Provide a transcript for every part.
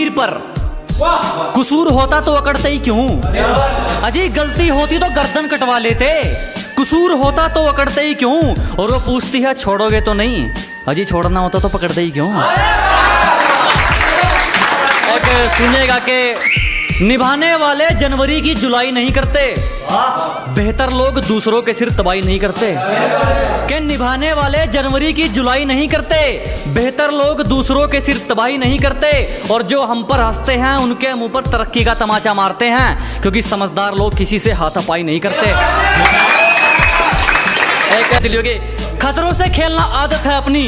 शरीर पर कसूर होता तो अकड़ते ही क्यों? अजी गलती होती तो गर्दन कटवा लेते, कसूर होता तो अकड़ते ही क्यों? और वो पूछती है छोड़ोगे तो नहीं, अजी छोड़ना होता तो पकड़ते ही क्यों? एक सुनिएगा कि निभाने वाले जनवरी की जुलाई नहीं करते, बेहतर लोग दूसरों के सिर तबाही नहीं करते। कि निभाने वाले जनवरी की जुलाई नहीं करते, बेहतर लोग दूसरों के सिर तबाही नहीं करते। और जो हम पर हंसते हैं उनके मुंह पर तरक्की का तमाचा मारते हैं, क्योंकि समझदार लोग किसी से हाथापाई नहीं करते। खतरों से खेलना आदत है अपनी,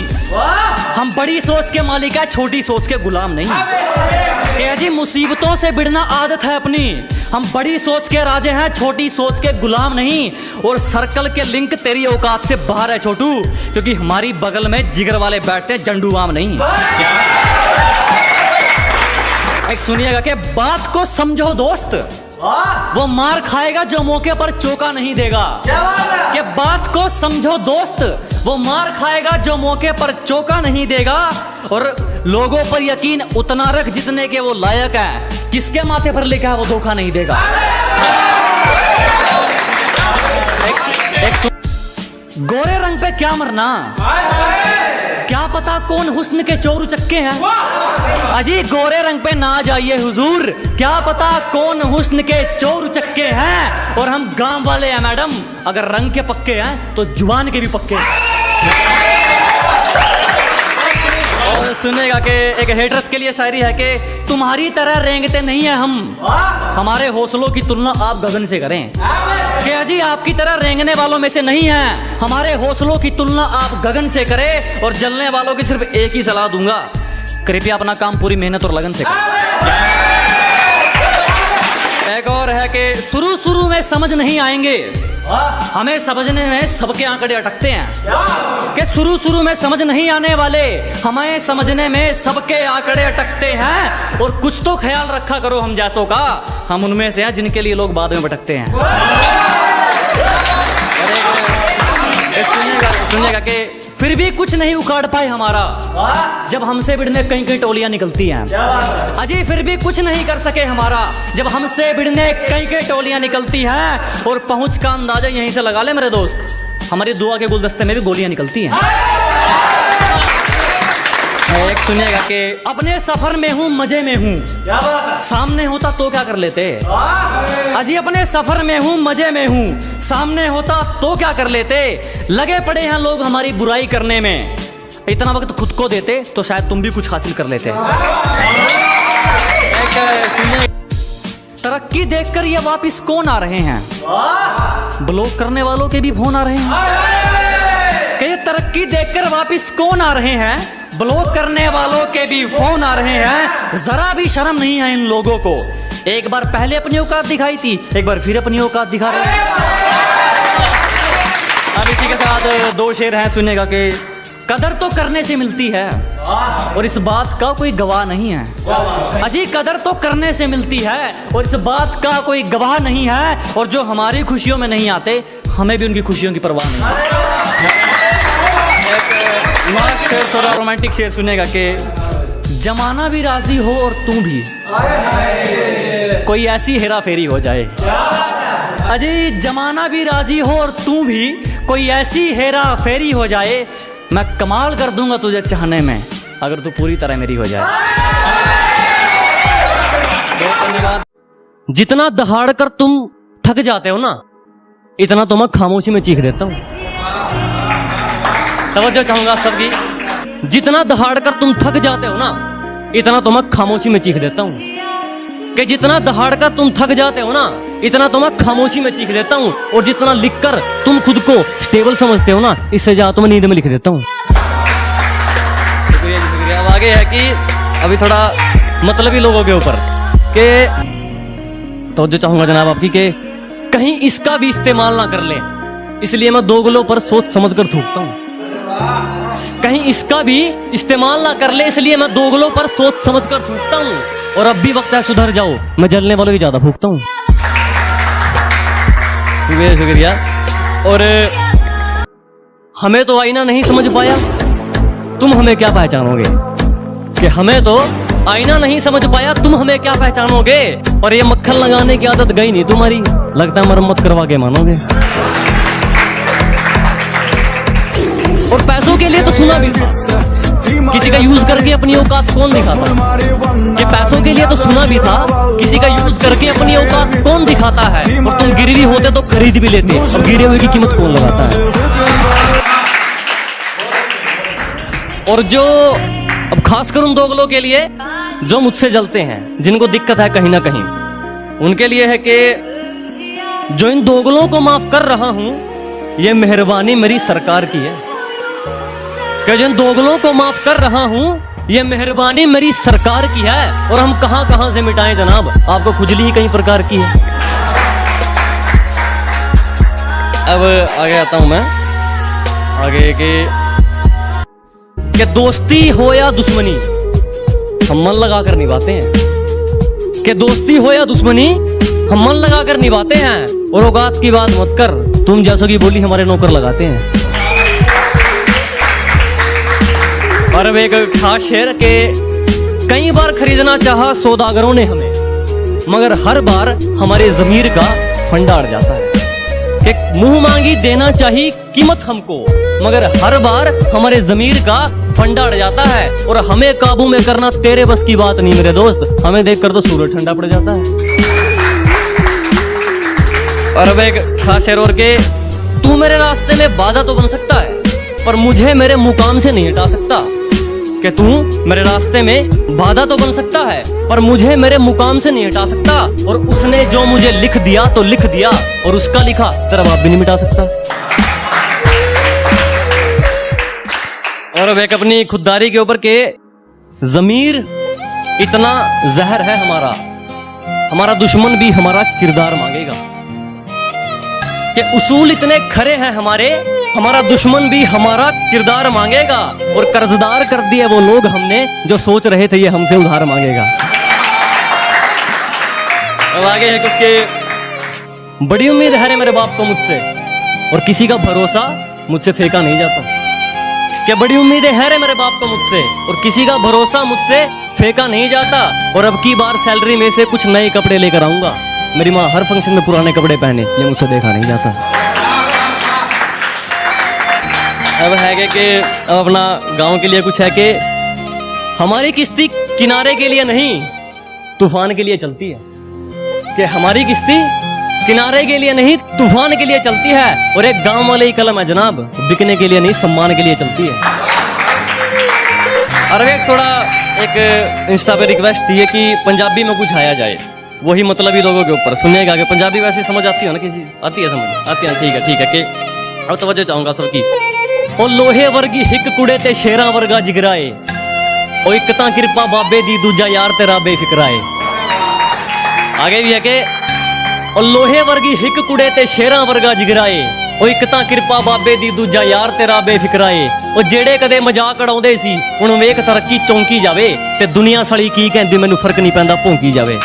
हम बड़ी सोच के मालिक है, छोटी सोच के गुलाम नहीं। जी मुसीबतों से भिड़ना आदत है अपनी, हम बड़ी सोच के राजे हैं, छोटी सोच के गुलाम नहीं। और सर्कल के लिंक तेरी औकात से बाहर है छोटू, क्योंकि हमारी बगल में जिगर वाले बैठते हैं, जंडू आम नहीं। एक सुनिएगा कि बात को समझो दोस्त, वो मार खाएगा जो मौके पर चौका नहीं देगा। कि बात को समझो दोस्त, वो मार खाएगा जो मौके पर चौका नहीं देगा। और लोगों पर यकीन उतना रख जितने के वो लायक है, किसके माथे पर लिखा है वो धोखा नहीं देगा। गोरे रंग पे क्या मरना, क्या पता कौन हुस्न के चोर चक्के हैं। अजी गोरे रंग पे ना जाइए हुजूर, क्या पता कौन हुस्न के चोर चक्के हैं। और हम गांव वाले हैं मैडम, अगर रंग के पक्के हैं तो जुबान के भी पक्के हैं। और सुनेगा कि एक हेटर्स के लिए शायरी है कि तुम्हारी तरह रेंगते नहीं है हम, हमारे हौसलों की तुलना आप गगन से करें। कि अजी आपकी तरह रेंगने वालों में से नहीं है, हमारे हौसलों की तुलना आप गगन से करें। और जलने वालों की सिर्फ एक ही सलाह दूंगा, कृपया अपना काम पूरी मेहनत और लगन से करें। एक और है कि शुरू में समझ नहीं आएंगे, हमें समझने में सबके आंकड़े अटकते हैं। कि शुरू में समझ नहीं आने वाले, हमें समझने में सबके आंकड़े अटकते हैं। और कुछ तो ख्याल रखा करो हम जैसों का, हम उनमें से हैं जिनके लिए लोग बाद में भटकते हैं। सुनिएगा कि फिर भी कुछ नहीं उखाड़ पाए हमारा, जब हमसे भिड़ने कई कई टोलियां निकलती हैं। अजी फिर भी कुछ नहीं कर सके हमारा, जब हमसे भिड़ने कई कई टोलियां निकलती हैं। और पहुंच का अंदाजा यहीं से लगा ले मेरे दोस्त, हमारी दुआ के गुलदस्ते में भी गोलियां निकलती हैं। एक सुनिएगा कि अपने सफर में हूँ मजे में हूँ, सामने होता तो क्या कर लेते। अजी अपने सफर में हूँ मजे में हूँ, सामने होता तो क्या कर लेते। लगे पड़े हैं लोग हमारी बुराई करने में, इतना वक्त खुद को देते तो शायद तुम भी कुछ हासिल कर लेते। तरक्की देखकर ये वापिस कौन आ रहे हैं, ब्लॉक करने वालों के भी फोन आ रहे हैं। कि तरक्की देखकर वापिस कौन आ रहे हैं, ब्लॉक करने वालों के भी फोन आ रहे हैं। जरा भी शर्म नहीं है इन लोगों को, एक बार पहले अपनी औकात दिखाई थी, एक बार फिर अपनी औकात दिखा रहे हैं। अब इसी के साथ दो शेर हैं, सुनेगा कि कदर तो करने से मिलती है और इस बात का कोई गवाह नहीं है। अजी कदर तो करने से मिलती है और इस बात का कोई गवाह नहीं है। और जो हमारी खुशियों में नहीं आते, हमें भी उनकी खुशियों की परवाह नहीं है। शेर थोड़ा रोमांटिक शेर सुनेगा कि जमाना भी राजी हो और तू भी, कोई ऐसी हेरा फेरी हो जाए। अजी जमाना भी राजी हो और तू भी, कोई ऐसी हेरा फेरी हो जाए। मैं कमाल कर दूंगा तुझे चाहने में, अगर तू पूरी तरह मेरी हो जाए। जितना दहाड़ कर तुम थक जाते हो ना, इतना तो मैं खामोशी में चीख देता हूँ। तवज्जो चाहूंगा सबकी, जितना दहाड़ कर तुम थक जाते हो ना, इतना तो मैं खामोशी में चीख देता हूँ। कि जितना दहाड़ कर तुम थक जाते हो ना, इतना तो मैं खामोशी में चीख देता हूँ। और जितना लिखकर तुम खुद को स्टेबल समझते हो ना, इससे ज्यादा तो मैं नींद में लिख देता हूँ। शुक्रिया। अब आगे है कि अभी थोड़ा मतलबी लोगों के ऊपर के तो जो चाहूंगा जनाब आपकी के कहीं इसका भी इस्तेमाल ना कर ले, इसलिए मैं दोगलों पर सोच समझ कर थूकता हूँ। कहीं इसका भी इस्तेमाल ना कर ले, इसलिए मैं दोगलों पर सोच समझ कर थूकता हूँ। और अब भी वक्त है सुधर जाओ, मैं जलने वालों की ज्यादा फूकता हूँ। शुक्रिया। और हमें तो आईना नहीं समझ पाया, तुम हमें क्या पहचानोगे। कि हमें तो आईना नहीं समझ पाया तुम हमें क्या पहचानोगे, और ये मक्खन लगाने की आदत गई नहीं तुम्हारी, लगता है मरम्मत करवा के मानोगे। और पैसों के लिए तो सुना भी था, किसी का यूज करके अपनी औकात कौन दिखाता, कि पैसों के लिए तो सुना भी था, किसी का यूज करके अपनी औकात कौन दिखाता है। और तुम गिरवी होते तो खरीद भी लेते, और गिरे हुए की कीमत कौन लगाता है। और जो अब खासकर उन दोगलों के लिए जो मुझसे जलते हैं, जिनको दिक्कत है कहीं ना कहीं, उनके लिए है कि जो इन दोगलों को माफ कर रहा हूं, ये मेहरबानी मेरी सरकार की है। कि जिन दोगलों को माफ कर रहा हूं, ये मेहरबानी मेरी सरकार की है। और हम कहां कहां से मिटाएं जनाब, आपको खुजली ही कई प्रकार की है। अब आगे आता हूं मैं, आगे कि दोस्ती हो या दुश्मनी हम मन लगाकर निभाते हैं। कि दोस्ती हो या दुश्मनी हम मन लगाकर निभाते हैं। और औकात की बात मत कर, तुम जैसों की बोली हमारे नौकर लगाते हैं। और अब एक खास शेर के कई बार खरीदना चाहा सौदागरों ने हमें, मगर हर बार हमारे जमीर का फंडा अड़ जाता है। कि मुंह मांगी देना चाहिए कीमत हमको, मगर हर बार हमारे जमीर का फंडा अड़ जाता है। और हमें काबू में करना तेरे बस की बात नहीं मेरे दोस्त, हमें देखकर तो सूरज ठंडा पड़ जाता है। और अब एक खास शेर और के, तू मेरे रास्ते में बाधा तो बन सकता है, पर मुझे मेरे मुकाम से नहीं हटा सकता। कि तू मेरे रास्ते में बाधा तो बन सकता है, पर मुझे मेरे मुकाम से नहीं हटा सकता। और उसने जो मुझे लिख दिया तो लिख दिया, और उसका लिखा तेरा बाप भी नहीं मिटा सकता। और अब एक अपनी खुददारी के ऊपर के, जमीर इतना जहर है हमारा, हमारा दुश्मन भी हमारा किरदार मांगेगा। कि उसूल इतने खरे हैं हमारे, हमारा दुश्मन भी हमारा किरदार मांगेगा। और कर्जदार कर दिए वो लोग हमने, जो सोच रहे थे ये हमसे उधार मांगेगा। अब आगे है कुछ के, बड़ी उम्मीद है रे मेरे बाप को मुझसे, और किसी का भरोसा मुझसे फेंका नहीं जाता। क्या बड़ी उम्मीदें हैं रे मेरे बाप को मुझसे, और किसी का भरोसा मुझसे फेंका नहीं जाता। और अब की बार सैलरी में से कुछ नए कपड़े लेकर आऊंगा, मेरी माँ हर फंक्शन में पुराने कपड़े पहने, ये मुझसे देखा नहीं जाता। अब है कि अब अपना गांव के लिए कुछ है कि, हमारी किश्ती किनारे के लिए नहीं तूफान के लिए चलती है। कि हमारी किश्ती किनारे के लिए नहीं तूफान के लिए चलती है। और एक गांव वाले ही कलम है जनाब, बिकने के लिए नहीं सम्मान के लिए चलती है। और एक थोड़ा एक इंस्टा पे रिक्वेस्ट थी कि पंजाबी में कुछ आया जाए, वही मतलबी लोगों के ऊपर सुनिएगा। कि पंजाबी वैसे समझ आती है ना, किसी आती है समझ आती है, ठीक है कि अब तवज्जो चाहूंगा सबकी। ओ लोहे वर्गी हिक कुड़े ते शेरां वर्गा जिगराए, ओ एक तां किरपा बाबे दी दूजा यार तेरा बेफिक्राए। आगे भी है कि ओ लोहे वर्गी हिक कुड़े ते शेरां वर्गा जिगराए, ओ एक तां किरपा बाबे दी दूजा यार तेरा बेफिक्राए। ओ जेड़े कदे मजाक उड़ाउंदे सी हुण वेख तरक्की चौंकी जावे, ते दुनिया साली की कहंदी मैनू फर्क नहीं पैंदा भौंकी जावे।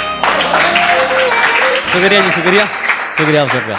शुक्रिया जी, शुक्रिया आप सबका।